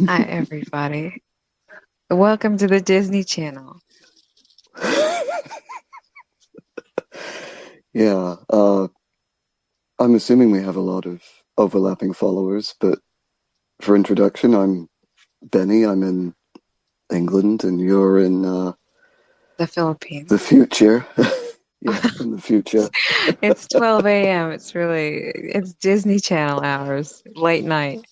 Hi, everybody. Welcome to the Disney Channel. Yeah, I'm assuming we have a lot of overlapping followers, but for introduction, I'm Benny. I'm in England, and you're in The the Philippines. future. Yeah, in the future. It's 12 a.m. It's Disney Channel hours, late night.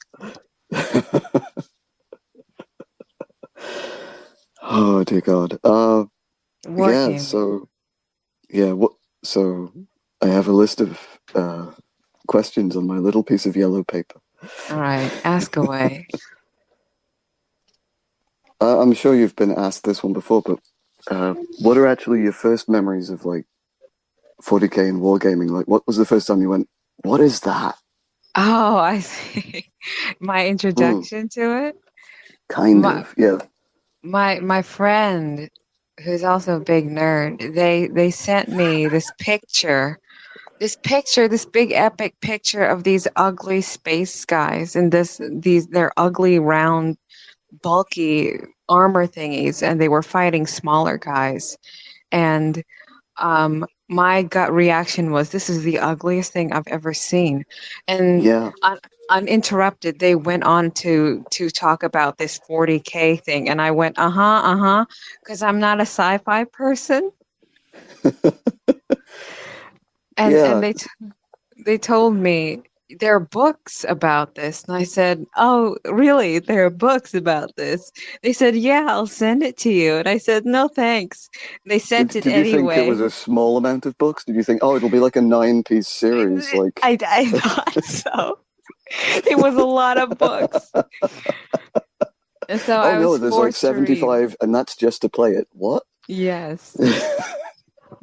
Oh dear God. Yeah. Wargaming. Yeah. What? So I have a list of questions on my little piece of yellow paper. All right, ask away. I'm sure you've been asked this one before, but what are actually your first memories of like 40K and wargaming? Like, what was the first time you went, what is that? Oh, I see. My Hmm, introduction to it. kind My of, yeah. my friend, who's also a big nerd, they sent me this big epic picture of these ugly space guys and they're ugly round bulky armor thingies, and they were fighting smaller guys. And my gut reaction was, this is the ugliest thing I've ever seen. And Yeah. uninterrupted, they went on to talk about this 40K thing, and I went, uh-huh, because I'm not a sci-fi person. And Yeah. they told me there are books about this. And I said, "Oh, really? There are books about this?" They said, "Yeah, I'll send it to you." And I said, "No, thanks." They sent it Did you think it was anyway. a small amount of books? Did you think, oh, it'll be like a nine-piece series? Like, I thought so. It was a lot of books. And so oh I no, was there's like forced to read. 75, and that's just to play it. What? Yes.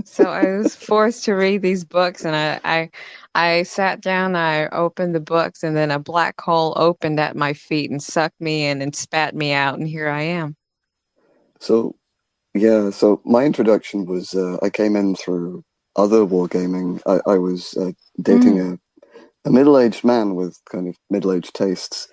So I was forced to read these books, and I sat down, I opened the books, and then a black hole opened at my feet and sucked me in and spat me out, and here I am. So, yeah, so my introduction was I came in through other wargaming. I was dating Mm. a middle-aged man with kind of middle-aged tastes.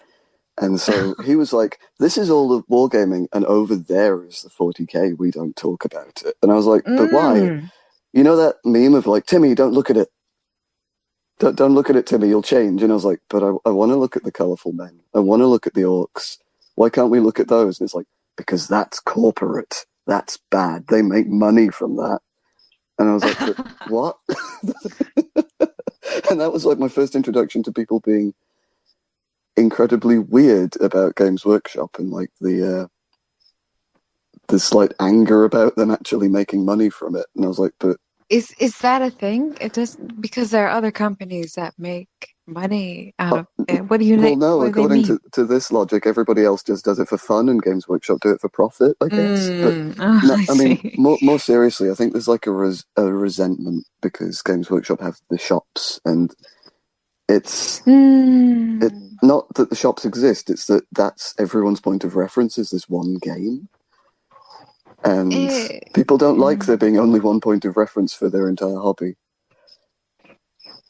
And so he was like, this is all the wargaming, and over there is the 40K. We don't talk about it. And I was like, but why? Mm. You know that meme of like, Timmy, don't look at it. Don't look at it, Timmy, you'll change. And I was like, but I want to look at the colorful men. I want to look at the orcs. Why can't we look at those? And it's like, because that's corporate. That's bad. They make money from that. And I was like, but what? And that was like my first introduction to people being incredibly weird about Games Workshop and like the slight anger about them actually making money from it. And I was like, but Is that a thing? It does, because there are other companies that make money out uh, of it. What do you well, no, what do they according mean? to this logic, everybody else just does it for fun and Games Workshop do it for profit, I guess. But Oh, no, I I mean, see. more seriously, I think there's like a resentment because Games Workshop have the shops and it's it Hmm. not that the shops exist, it's that that's everyone's point of reference is this one game. And Eh, people don't like there mm. being only one point of reference for their entire hobby.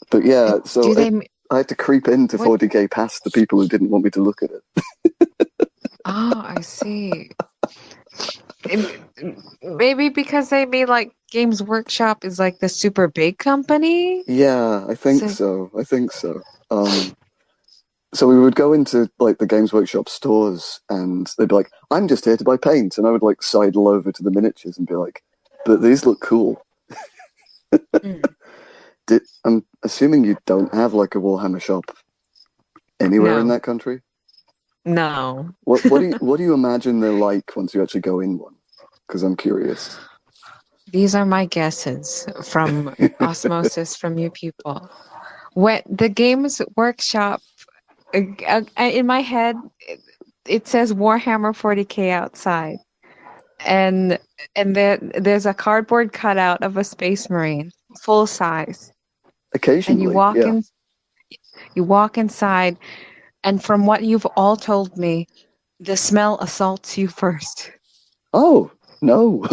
But yeah, Do so they? I had to creep into What? 40K past the people who didn't want me to look at it. Oh, I see. It- Maybe because they made, like, Games Workshop is like the super big company. Yeah, I think So, so. I think so. So we would go into like the Games Workshop stores and they'd be like, I'm just here to buy paint. And I would like sidle over to the miniatures and be like, but these look cool. mm, I'm assuming you don't have like a Warhammer shop anywhere in no, that country. no. What do you imagine they're like once you actually go in one? Because I'm curious. These are my guesses from osmosis from you people. When the Games Workshop, in my head, it says Warhammer 40K outside, and there's a cardboard cutout of a Space Marine, full size, and Occasionally, yeah. you walk inside, and from what you've all told me, the smell assaults you first. Oh no.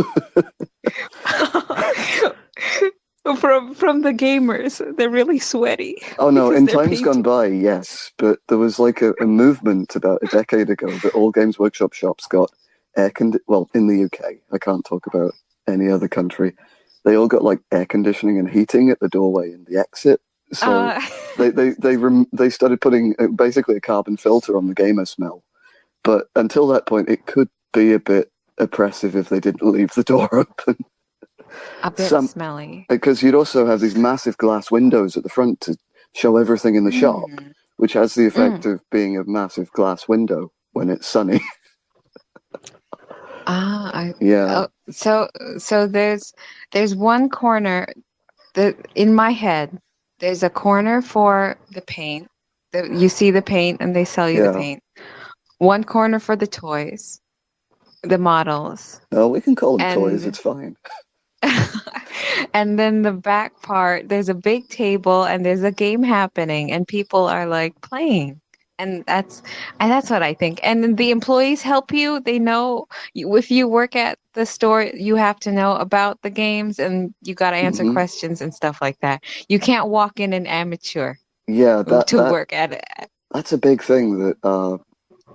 from the gamers. They're really sweaty Oh no, because in they're times gone painting. by, yes, but there was like a movement about a decade ago that all Games Workshop shops got well, in the UK. I can't talk about any other country. They all got like air conditioning and heating at the doorway and the exit. So Uh, they started putting basically a carbon filter on the gamer smell. But until that point, it could be a bit oppressive if they didn't leave the door open. a bit smelly. Because you'd also have these massive glass windows at the front to show everything in the shop, Mm, which has the effect mm. of being a massive glass window when it's sunny. Yeah, Oh, so there's one corner that in my head. There's a corner for the paint. You see the paint and they sell you the yeah. paint. One corner for the toys, the models, No, we can call them toys. and It's fine. and then the back part, there's a big table and there's a game happening and people are like playing. And that's what I think. And then the employees help you. They know if you work at the store, you have to know about the games and you got to answer Hmm. questions and stuff like that. You can't walk in an amateur Yeah, to work at it. that's a big thing that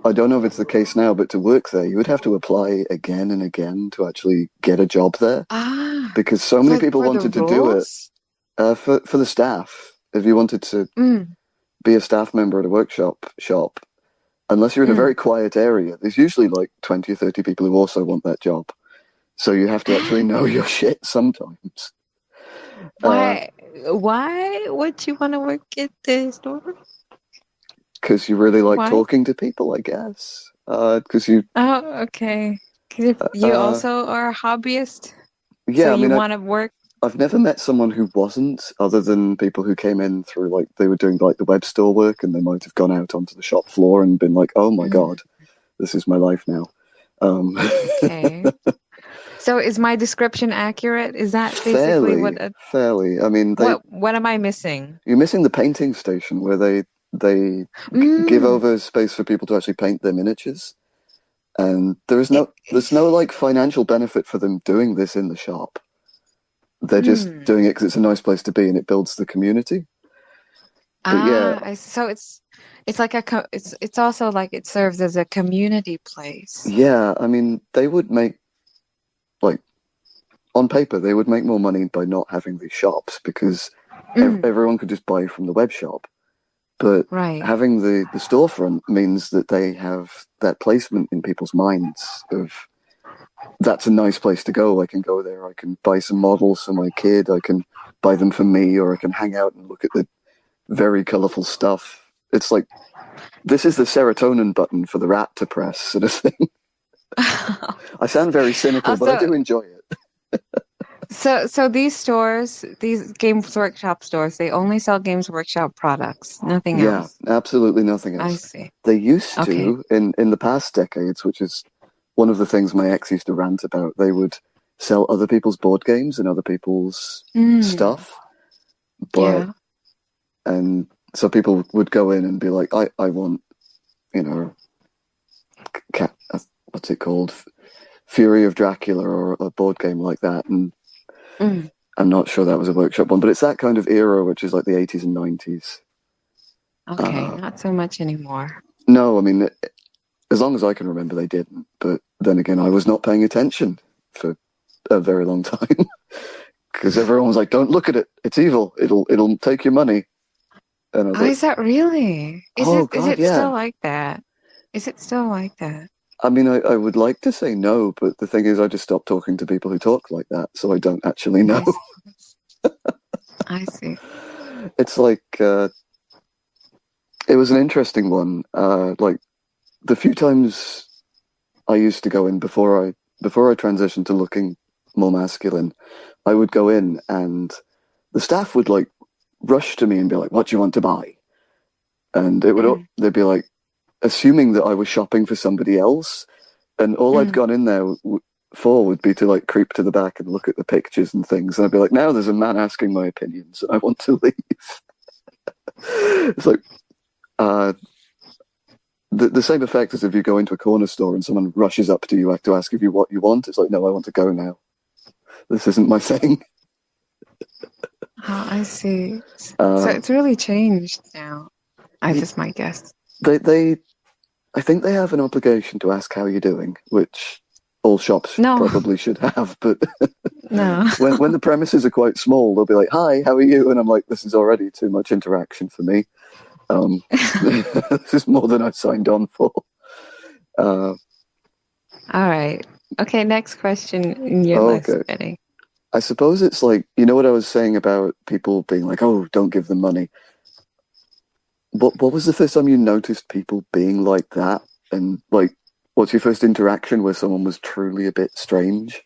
I don't know if it's the case now, but to work there, you would have to apply again and again to actually get a job there Ah, because so many for people the wanted to do it rules? for the staff. If you wanted to Mm, be a staff member at a workshop shop, unless you're in a mm. very quiet area, there's usually like 20 or 30 people who also want that job. So you have to actually know your shit sometimes. Why? Why would you want to work at the store? Because you really like Why? talking to people, I guess. Because you, Oh, okay. 'Cause if you uh, also are a hobbyist, so yeah, I you mean, want to work. I've never met someone who wasn't, other than people who came in through like they were doing like the web store work and they might have gone out onto the shop floor and been like, oh my Mm, God, this is my life now. Um, okay. So is my description accurate? Is that basically fairly, fairly. I mean, what am I missing? you're missing the painting station where they give Mm, over space for people to actually paint their miniatures, and it, there's no like financial benefit for them doing this in the shop. They're just mm. doing it because it's a nice place to be and it builds the community. But yeah, So it's like it's also like it serves as a community place. yeah, I mean, they would make like on paper they would make more money by not having these shops because Mm, everyone could just buy from the web shop. But right. having the storefront means that they have that placement in people's minds of that's a nice place to go. I can go there. I can buy some models for my kid. I can buy them for me, or I can hang out and look at the very colorful stuff. It's like this is the serotonin button for the rat to press, sort of thing. I sound very cynical, but I Also, do enjoy it. so these stores, these Games Workshop stores, they only sell Games Workshop products, nothing Yeah, else. absolutely nothing I else. see. They used Okay. to in the past decades, which is one of the things my ex used to rant about. They would sell other people's board games and other people's Mm, stuff, but yeah. and so people would go in and be like, I want, you know, what's it called, Fury of Dracula or a board game like that, and Mm, I'm not sure that was a workshop one, but it's that kind of era, which is like the 80s and 90s. okay, Uh, not so much anymore. no, I mean, as long as I can remember, they didn't. But then again, I was not paying attention for a very long time because everyone was like, "Don't look at it; it's evil. It'll take your money." And I was Oh, like, is that really? "Oh Is God, it still yeah." like that? Is it still like that? I mean, I would like to say no, but the thing is, I just stopped talking to people who talk like that, so I don't actually know. I see. I see. It's like it was an interesting one. Like the few times I used to go in before I transitioned to looking more masculine, I would go in and the staff would like rush to me and be like, "What do you want to buy?" And Mm, they'd be like assuming that I was shopping for somebody else, and all I'd mm. gone in there for would be to like creep to the back and look at the pictures and things, and I'd be like, "Now there's a man asking my opinions, and I want to leave." It's like uh, the same effect as if you go into a corner store and someone rushes up to you to ask if you what you want. It's like, no, I want to go now. This isn't my thing. Oh, I see. So Uh, it's really changed now. I y- just might guess. they, I think they have an obligation to ask how you're doing, which all shops No, probably should have. But no. when the premises are quite small, they'll be like, "Hi, how are you?" And I'm like, "This is already too much interaction for me. This is more than I signed on for." Uh, All right. Okay, next question in your list, okay. Benny. I suppose it's like, you know what I was saying about people being like, "Oh, don't give them money." What was the first time you noticed people being like that? And like, what's your first interaction where someone was truly a bit strange?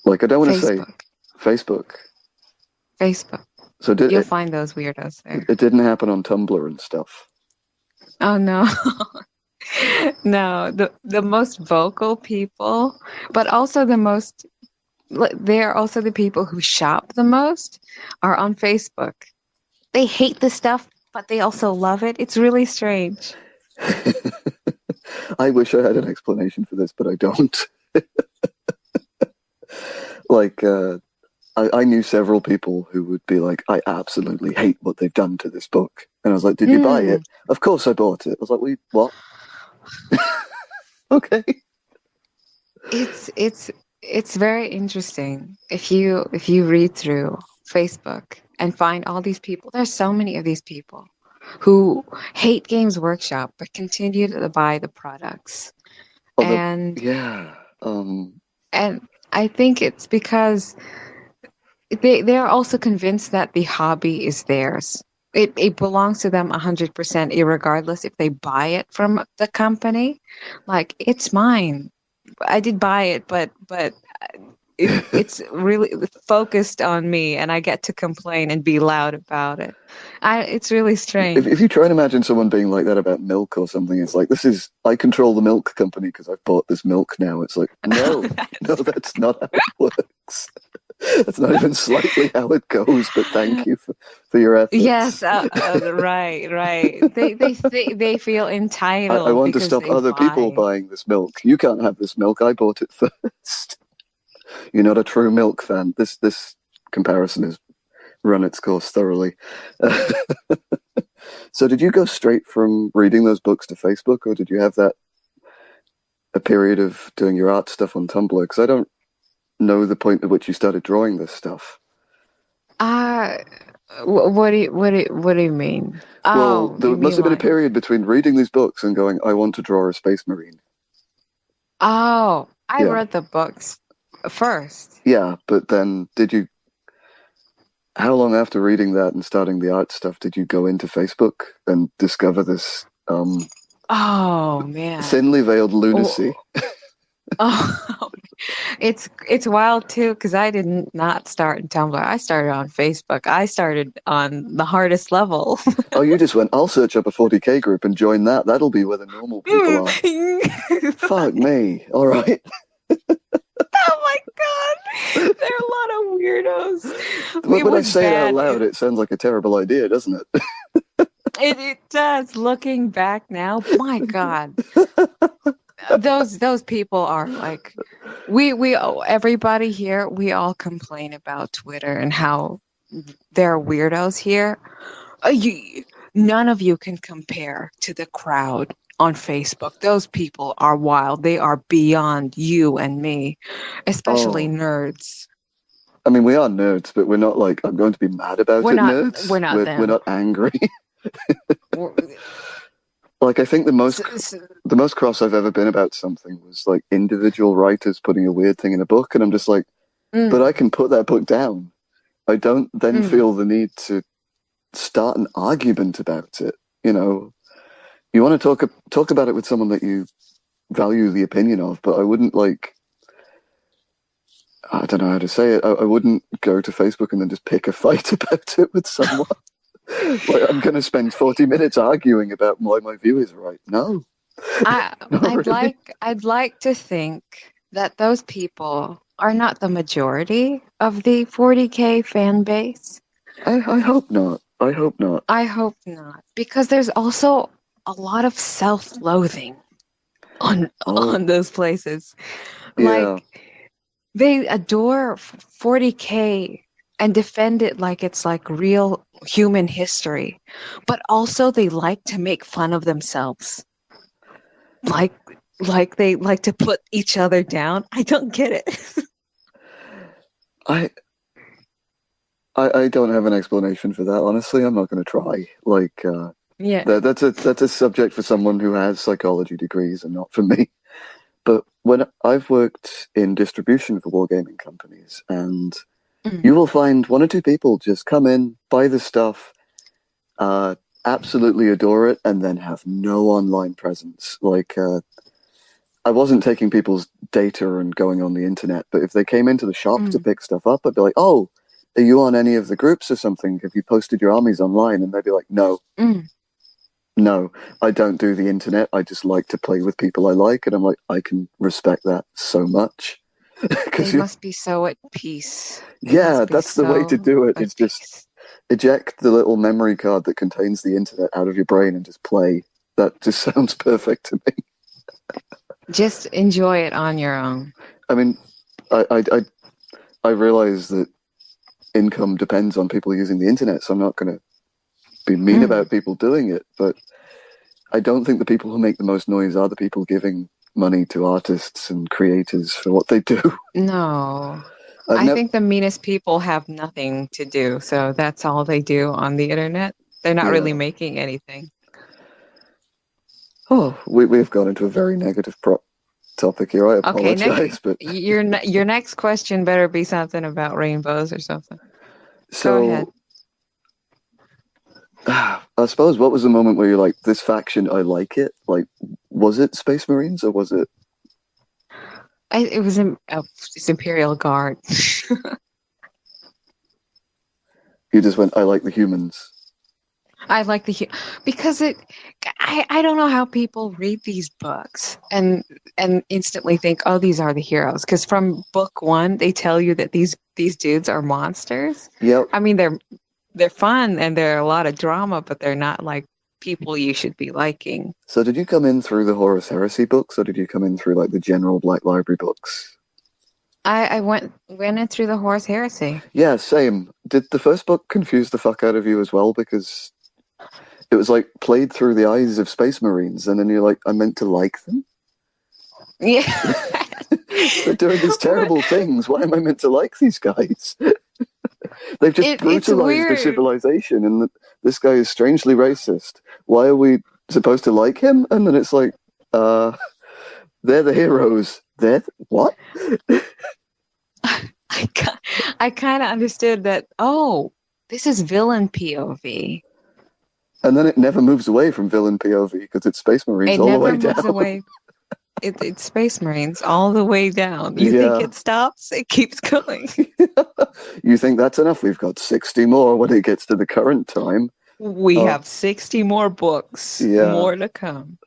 Like, I don't want to say Facebook. Facebook. Facebook. So You'll find those weirdos there. it didn't happen on Tumblr and stuff. Oh no. No, the most vocal people, but also the most they're also the people who shop the most are on Facebook. They hate the stuff, but they also love it. It's really strange. I wish I had an explanation for this, but I don't. Like, I knew several people who would be like, I absolutely hate what they've done to this book. And I was like, did you buy Mm, it? Of course I bought it. I was like, what? Okay. it's very interesting if you read through Facebook and find all these people. There's so many of these people who hate Games Workshop but continue to buy the products. Although, And yeah. and I think it's because they're also convinced that the hobby is theirs. It belongs to them 100%, irregardless if they buy it from the company. Like, it's mine. I did buy it, but it's really focused on me, and I get to complain and be loud about it. It's really If strange. you try and imagine someone being like that about milk or something, it's like, I control the milk company because I've bought this milk now. It's like, no, no, That's- that's not how it works. That's not even slightly how it goes, but thank you for your Yes, efforts. right, right. They feel I entitled want to because stop they other people buy. buying this milk. You can't have this milk. I bought it first. You're not a true milk fan. This comparison has run its course thoroughly. So did you go straight from reading those books to Facebook, or did you have that a period of doing your art stuff on Tumblr? Because I don't know the point at which you started drawing this stuff. Uh, what do you mean? Well, Oh, there you must mean have been a like, period between reading these books and going, I want to draw a space marine. oh, I Yeah, read the books first. yeah. But then how long after reading that and starting the art stuff did you go into Facebook and discover this Oh man. thinly veiled lunacy? Oh, oh, it's wild too because I did not start in Tumblr. I started on Facebook. I started on the hardest level. Oh, you just went, I'll search up a 40K group and join that. That'll be where the normal people are. Fuck me. All right. Oh my God. There are a lot of weirdos. It When I was say it out bad. loud, it sounds like a terrible idea, doesn't it? It does. Looking back now, my God. Those people are like everybody here, we all complain about Twitter and how there are weirdos here. You, none of you can compare to the crowd on Facebook. Those people are wild. They are beyond you and me, especially Oh, nerds. I mean, we are nerds, but we're not like, I'm going to be mad about We're it, not nerds. we're not We're them. not angry. We're- Like, I think s- s- the most cross I've ever been about something was like individual writers putting a weird thing in a book, and I'm just like, but I mm, can put that book down. I don't then mm. feel the need to start an argument about it. You know, you want to talk about it with someone that you value the opinion of, but I wouldn't like, I don't know how to say it. I wouldn't go to Facebook and then just pick a fight about it with someone. Like, I'm going to spend 40 minutes arguing about why my view is right. No, I not really. I'd like to think that those people are not the majority of the 40K fan base. I hope not. I hope not. I hope not, because there's also a lot of self-loathing Oh, on those places. yeah. Like, they adore 40K and defend it like it's like real human history, but also they like to make fun of themselves, like they like to put each other down. I don't get it. I I don't have an explanation for that. Honestly, I'm not going to try. Like, Yeah. that's a subject for someone who has psychology degrees and not for me. But when I've worked in distribution for wargaming companies, and Mm. you will find one or two people just come in, buy the stuff, absolutely adore it, and then have no online presence. Like, I wasn't taking people's data and going on the internet, but if they came into the shop to pick stuff up, I'd be like, "Oh, are you on any of the groups or something? Have you posted your armies online?" And they'd be like, "No, no, I don't do the internet. I just like to play with people I like." And I'm like, I can respect that so much. They must be so at peace. Yeah, that's the way to do it. It's peace. just eject the little memory card that contains the internet out of your brain and just play. That just sounds perfect to me. Just enjoy it on your own. I mean, I realize that income depends on people using the internet, so I'm not going to be mean about people doing it, but I don't think the people who make the most noise are the people giving money to artists and creators for what they do. No. I think the meanest people have nothing to do, so that's all they do on the internet. They're not really making anything. Oh, we've gone into a very negative topic here. I apologize, but your next question better be something about rainbows or something. So, go ahead. I suppose, what was the moment where you're like, this faction, I like it? Like, was it Space Marines or was it? It was it's Imperial Guard. You just went, I like the humans. I like because I don't know how people read these books and instantly think, oh, these are the heroes. Because from book one, they tell you that these dudes are monsters. Yep. I mean, they're fun and they're a lot of drama, but they're not like people you should be liking. So did you come in through the Horus Heresy books, or did you come in through like the general Black Library books? I went in through the Horus Heresy. Yeah, same. Did the first book confuse the fuck out of you as well? Because it was like played through the eyes of Space Marines, and then you're like, I meant to like them? Yeah. They're doing these terrible things. Why am I meant to like these guys? They've just brutalized the civilization, and this guy is strangely racist. Why are we supposed to like him? And then it's like, they're the heroes. They're what? I kind of understood that. Oh, this is villain POV. And then it never moves away from villain POV because it's Space Marines all the way down. It never moves away. It's Space Marines all the way down. You think it stops? It keeps going. You think that's enough? We've got 60 more when it gets to the current time. We have 60 more books. More to come.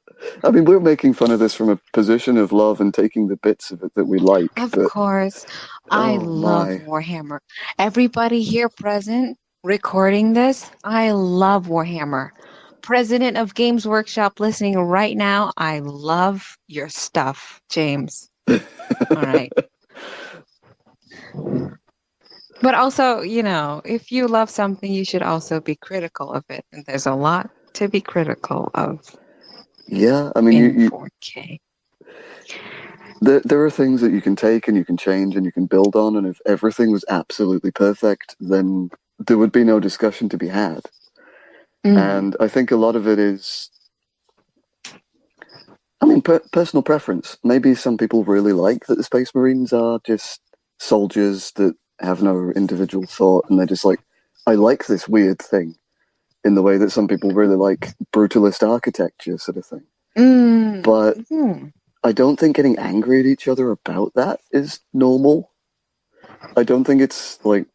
I mean, we're making fun of this from a position of love and taking the bits of it that we like. Of course. I love Warhammer. Everybody here present recording this, I love Warhammer. President of Games Workshop listening right now, I love your stuff, James. All right. But also, if you love something, you should also be critical of it. And there's a lot to be critical of. Yeah, I mean, in 4K. There are things that you can take and you can change and you can build on. And if everything was absolutely perfect, then there would be no discussion to be had. And I think a lot of it is, I mean, personal preference. Maybe some people really like that the Space Marines are just soldiers that have no individual thought, and they're just like, I like this weird thing, in the way that some people really like brutalist architecture sort of thing. But I don't think getting angry at each other about that is normal. I don't think it's like,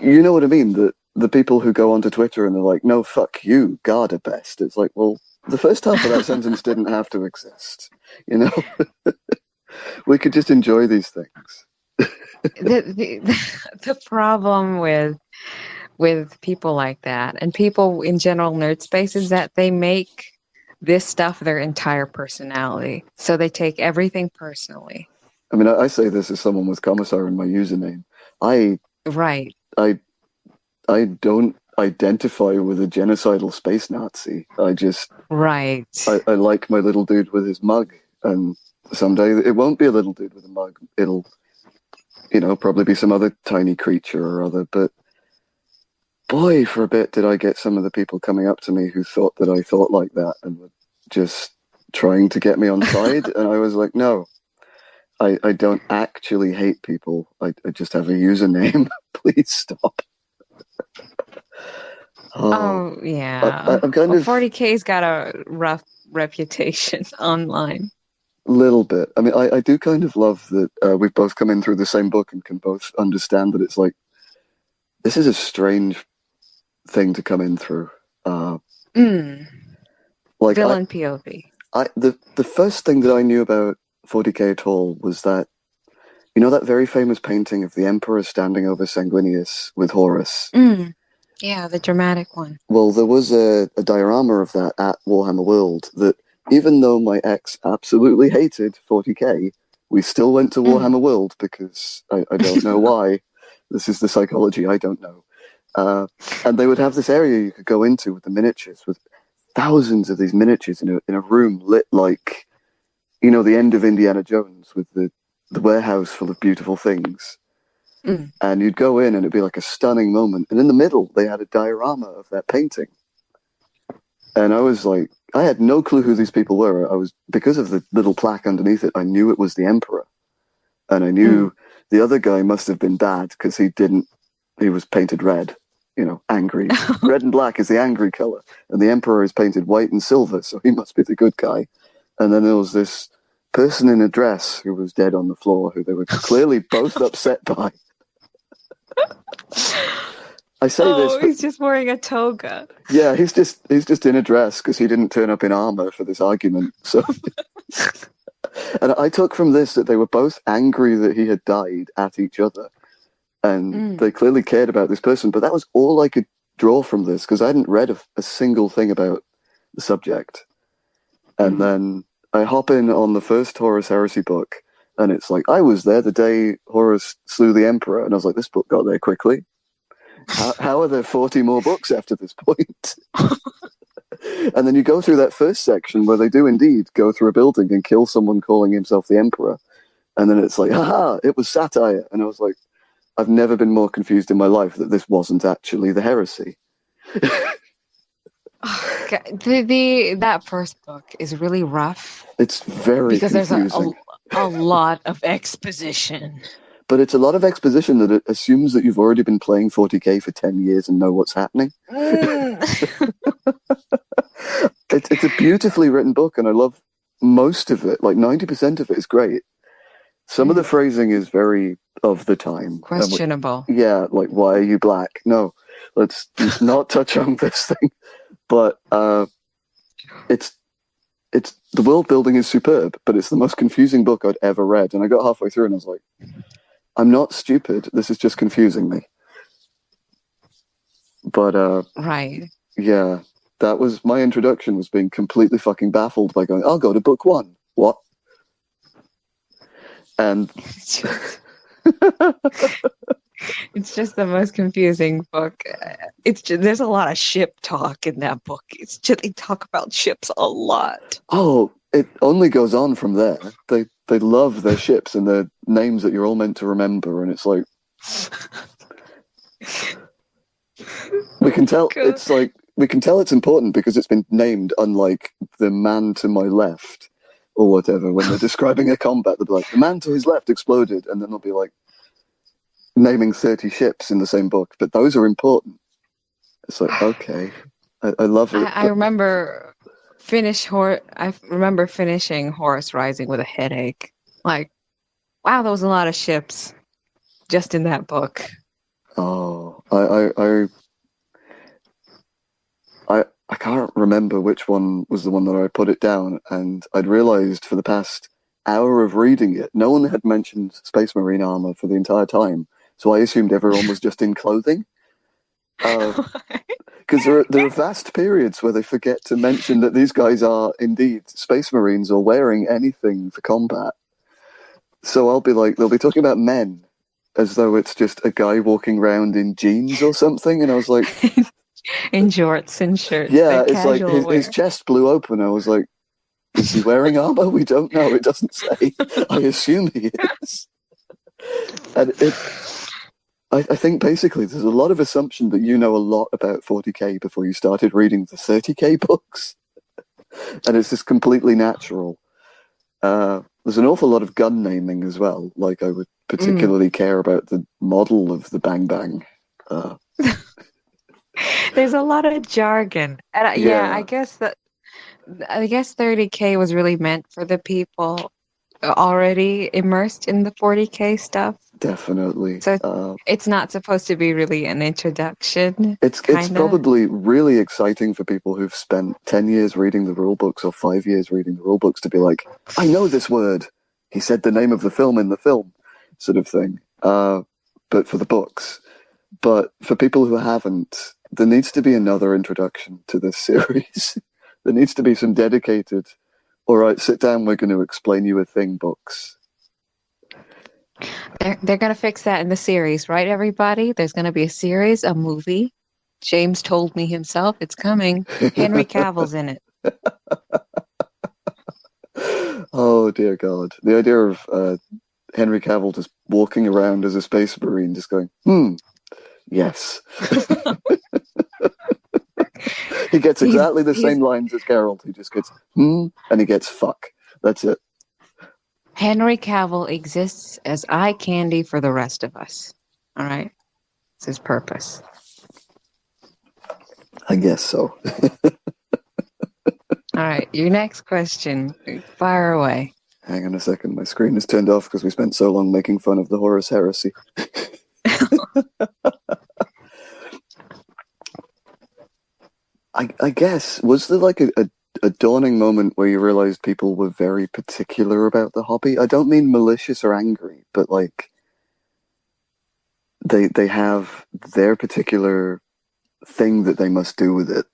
you know what I mean? The people who go onto Twitter and they're like, no, fuck you, God are best. It's like, well, the first half of that sentence didn't have to exist, We could just enjoy these things. The problem with people like that, and people in general nerd space, is that they make this stuff their entire personality. So they take everything personally. I mean, I say this as someone with Commissar in my username. I Right. I I don't identify with a genocidal space Nazi. Right. I like my little dude with his mug, and someday it won't be a little dude with a mug. It'll, probably be some other tiny creature or other. But boy, for a bit did I get some of the people coming up to me who thought that I thought like that and were just trying to get me on side. And I was like, no, I don't actually hate people. I just have a username. Please stop. Oh, yeah. I'm kind Well, of 40K's got a rough reputation online. little bit. I mean, I do kind of love that we've both come in through the same book and can both understand that it's like, this is a strange thing to come in through. Like Villain POV. the first thing that I knew about 40K at all was that, that very famous painting of the Emperor standing over Sanguinius with Horus. Yeah, the dramatic one. Well, there was a diorama of that at Warhammer World that, even though my ex absolutely hated 40K, we still went to Warhammer World because I don't know why. This is the psychology, I don't know. And they would have this area you could go into with the miniatures, with thousands of these miniatures in a room lit like, the end of Indiana Jones with the warehouse full of beautiful things. And you'd go in and it'd be like a stunning moment. And in the middle, they had a diorama of that painting. And I was like, I had no clue who these people were. Because of the little plaque underneath it, I knew it was the Emperor. And I knew the other guy must have been bad because he was painted red, angry. Red and black is the angry color. And the Emperor is painted white and silver, so he must be the good guy. And then there was this person in a dress who was dead on the floor, who they were clearly both upset by. I say this. He's just wearing a toga. Yeah, he's just in a dress because he didn't turn up in armor for this argument. So, and I took from this that they were both angry that he had died at each other, and they clearly cared about this person. But that was all I could draw from this because I hadn't read a single thing about the subject. And then I hop in on the first Horus Heresy book, and it's like, I was there the day Horus slew the Emperor, and I was like, this book got there quickly. How are there 40 more books after this point? And then you go through that first section where they do indeed go through a building and kill someone calling himself the Emperor. And then it's like, haha, it was satire. And I was like, I've never been more confused in my life that this wasn't actually the heresy. That first book is really rough. It's very confusing. There's a lot of exposition. But it's a lot of exposition that it assumes that you've already been playing 40K for 10 years and know what's happening. It's a beautifully written book, and I love most of it. Like 90% of it is great. Some of the phrasing is very of the time. Questionable. Yeah, like, why are you black? No, let's not touch on this thing. But it's the world building is superb, but it's the most confusing book I'd ever read. And I got halfway through and I was like, I'm not stupid. This is just confusing me. But right. Yeah, that was my introduction, was being completely fucking baffled by going, I'll go to book one. What? And it's just the most confusing book. There's a lot of ship talk in that book. They talk about ships a lot. Oh, it only goes on from there. They love their ships and their names that you're all meant to remember, and it's like we can tell it's important because it's been named, unlike the man to my left or whatever. When they're describing a combat, they'll be like, the man to his left exploded, and then they'll be like naming 30 ships in the same book, but those are important. It's like, okay, I love it. I remember finishing Horus Rising with a headache. Like, wow, that was a lot of ships just in that book. Oh, I can't remember which one was the one that I put it down, and I'd realized for the past hour of reading it, no one had mentioned Space Marine armor for the entire time, so I assumed everyone was just in clothing. Because there are vast periods where they forget to mention that these guys are indeed Space Marines or wearing anything for combat. So I'll be like, they'll be talking about men, as though it's just a guy walking around in jeans or something, and I was like, In shorts and shirts, yeah, like it's like casual his wear. chest blew open. I was like, is he wearing armor? We don't know. It doesn't say. I assume he is. And I think basically there's a lot of assumption that you know a lot about 40k before you started reading the 30k books, and it's just completely natural. There's an awful lot of gun naming as well. Like I would particularly care about the model of the Bang Bang. There's a lot of jargon. And yeah, Yeah, I guess 30K was really meant for the people already immersed in the 40K stuff. definitely. So it's not supposed to be really an introduction, It's kind of. probably really exciting for people who've spent 10 years reading the rule books or 5 years reading the rule books to be like, I know this word. He said the name of the film in the film, sort of thing. But for the books. But for people who haven't, there needs to be another introduction to this series. There needs to be some dedicated, all right, sit down, we're going to explain you a thing books. They're gonna fix that in the series, right, everybody? There's gonna be a series, a movie. James told me himself it's coming. Henry Cavill's in it. Oh, dear God. The idea of Henry Cavill just walking around as a space marine, just going, yes. He gets exactly the same lines as Geralt. He just gets, and he gets fuck. That's it. Henry Cavill exists as eye candy for the rest of us. All right? It's his purpose. I guess so. All right, your next question. Fire away. Hang on a second. My screen is turned off because we spent so long making fun of the Horus Heresy. I guess, was there like a dawning moment where you realized people were very particular about the hobby? I don't mean malicious or angry, but like they have their particular thing that they must do with it.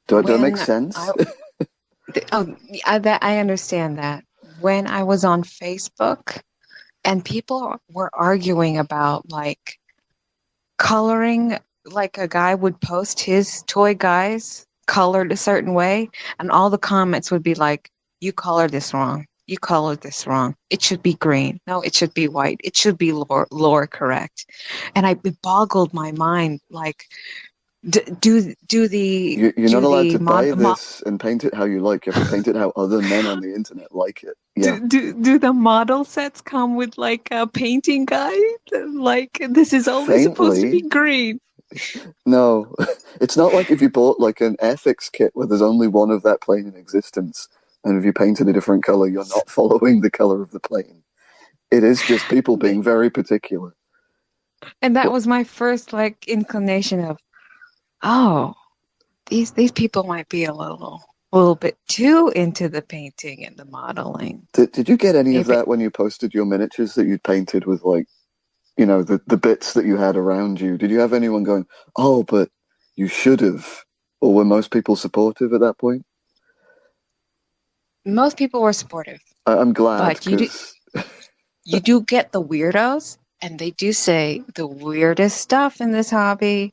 Do it make sense? I understand that. When I was on Facebook and people were arguing about like coloring, like a guy would post his toy guys colored a certain way, and all the comments would be like, you colored this wrong. You colored this wrong. It should be green. No, it should be white. It should be lore correct. And it boggled my mind. Like, do the You're not do allowed the to buy this and paint it how you like. You have to paint it how other men on the internet like it. Yeah. do the model sets come with like a painting guide? Like, this is only supposed to be Faintly. green. No, it's not like if you bought like an FX kit where there's only one of that plane in existence, and if you paint it a different color, you're not following the color of the plane. It is just people being very particular. And that was my first like inclination of, oh, these people might be a little bit too into the painting and the modeling. Did you get any of Maybe. that when you posted your miniatures that you'd painted with like, you know, the bits that you had around you? Did you have anyone going, oh, but you should have? Or were most people supportive at that point? Most people were supportive, I'm glad but because you do get the weirdos, and they do say the weirdest stuff in this hobby.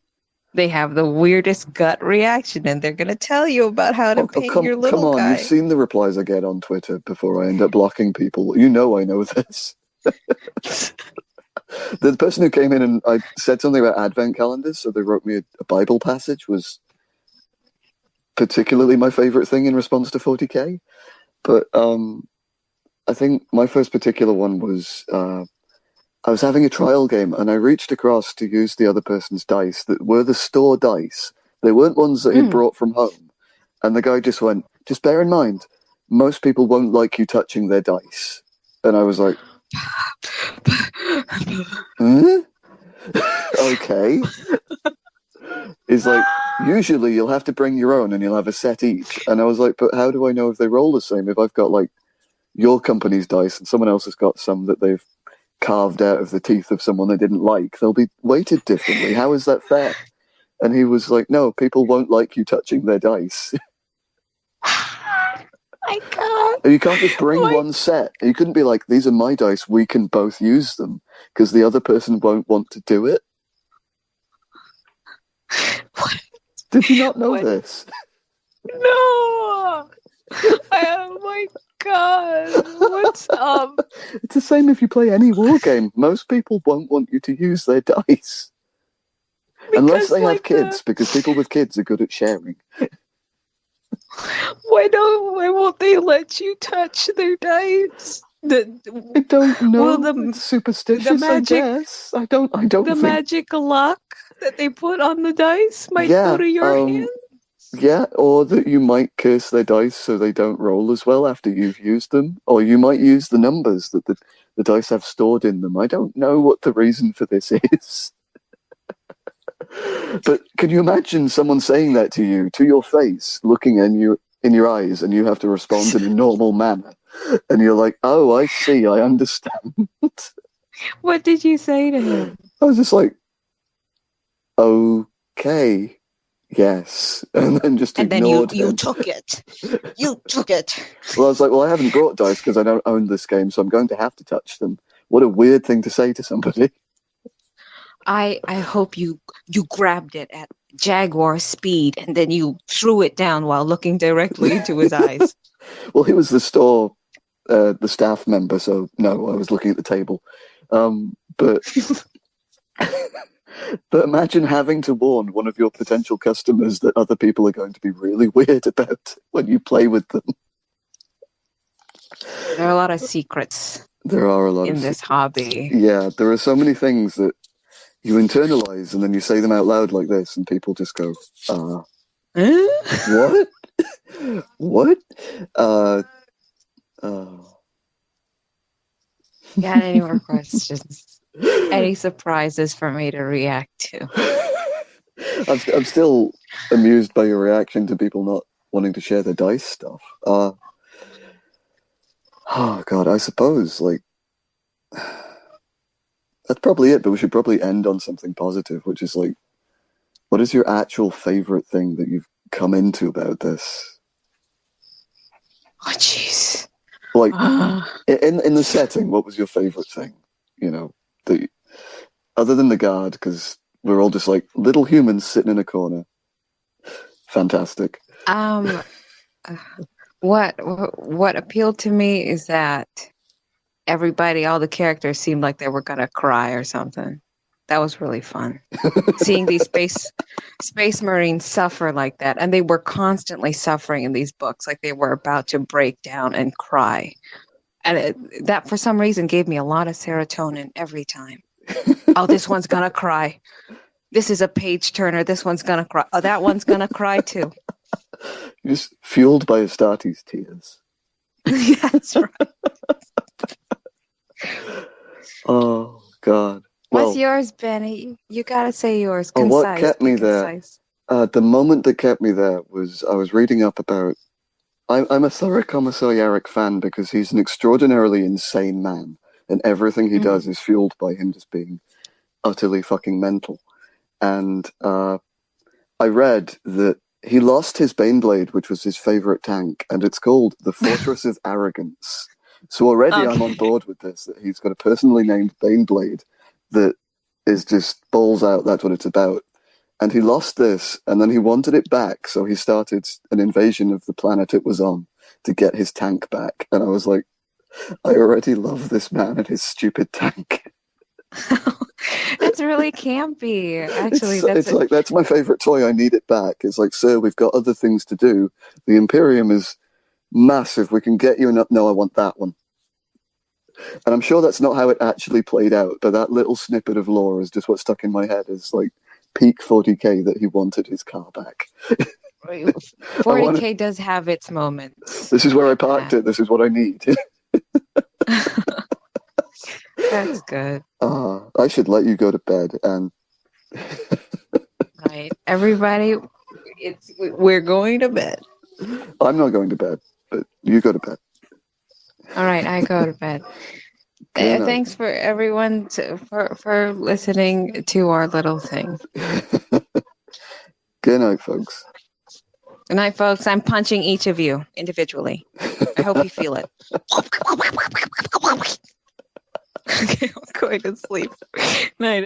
They have the weirdest gut reaction, and they're going to tell you about how to paint your come little on, you've guy. seen the replies I get on Twitter before I end up blocking people. You know I know this. The person who came in and I said something about advent calendars, so they wrote me a Bible passage, was particularly my favorite thing in response to 40k. But I think my first particular one was I was having a trial game and I reached across to use the other person's dice that were the store dice. They weren't ones that he'd brought from home. And the guy just went, just bear in mind, most people won't like you touching their dice. And I was like, okay. It's like, usually you'll have to bring your own and you'll have a set each. And I was like, but how do I know if they roll the same? If I've got like your company's dice and someone else has got some that they've carved out of the teeth of someone they didn't like, they'll be weighted differently. How is that fair? And he was like, no, people won't like you touching their dice. my God. And you can't just bring one set. You couldn't be like, these are my dice, we can both use them, because the other person won't want to do it. What? Did you not know this? No. Oh my God. What's up? It's the same if you play any war game. Most people won't want you to use their dice. Unless they have kids, because people with kids are good at sharing. Why won't they let you touch their dice? I don't know. It's superstitious, I guess. I don't the think... magic lock that they put on the dice might go to your hand. Yeah, or that you might curse their dice so they don't roll as well after you've used them. Or you might use the numbers that the dice have stored in them. I don't know what the reason for this is. But can you imagine someone saying that to you, to your face, looking in your eyes, and you have to respond in a normal manner? And you're like, oh, I see, I understand. What did you say to him? I was just like, okay, yes. And then just ignored him. You took it. You took it. Well, I was like, well, I haven't brought dice because I don't own this game, so I'm going to have to touch them. What a weird thing to say to somebody. I hope you grabbed it at jaguar speed and then you threw it down while looking directly into his eyes. Well, he was the staff member, so no, I was looking at the table. But but imagine having to warn one of your potential customers that other people are going to be really weird about when you play with them. There are a lot of secrets. There are a lot in this hobby. Yeah, there are so many things that you internalize and then you say them out loud like this, and people just go, what? What? Got any more questions? Any surprises for me to react to? I'm still amused by your reaction to people not wanting to share their dice stuff. Oh God, I suppose, like, that's probably it, but we should probably end on something positive, which is like, what is your actual favorite thing that you've come into about this? Oh, jeez. Like, in the setting, what was your favorite thing? You know, other than the guard, because we're all just like little humans sitting in a corner. Fantastic. What appealed to me is that all the characters seemed like they were gonna cry or something. That was really fun. Seeing these space marines suffer like that, and they were constantly suffering in these books, like they were about to break down and cry. And that, for some reason, gave me a lot of serotonin every time. Oh, this one's gonna cry. This is a page turner. This one's gonna cry. Oh, that one's gonna cry too. You're just fueled by Astarte's tears. That's right. Oh, God. What's yours, Benny? You gotta say yours. Concise. What kept me there? The moment that kept me there was I was reading up about... I'm a thorough Commissariaric fan because he's an extraordinarily insane man, and everything he does is fueled by him just being utterly fucking mental. And I read that he lost his Baneblade, which was his favorite tank, and it's called the Fortress of Arrogance. So already I'm on board with this, that he's got a personally named Baneblade that is just balls out, that's what it's about. And he lost this, and then he wanted it back, so he started an invasion of the planet it was on to get his tank back. And I was like, I already love this man and his stupid tank. That's really campy. Actually, it's like, that's my favorite toy, I need it back. It's like, sir, we've got other things to do. The Imperium is massive, we can get you enough. No, I want that one. And I'm sure that's not how it actually played out, but that little snippet of lore is just what stuck in my head, is like peak 40k that he wanted his car back. 40k does have its moments. This is where I parked it, this is what I need. That's good. I should let you go to bed. And right, everybody, we're going to bed. I'm not going to bed, but you go to bed. All right, I go to bed. Thanks for everyone for listening to our little thing. Good night, folks. Good night, folks. I'm punching each of you individually. I hope you feel it. Okay, I'm going to sleep. Night.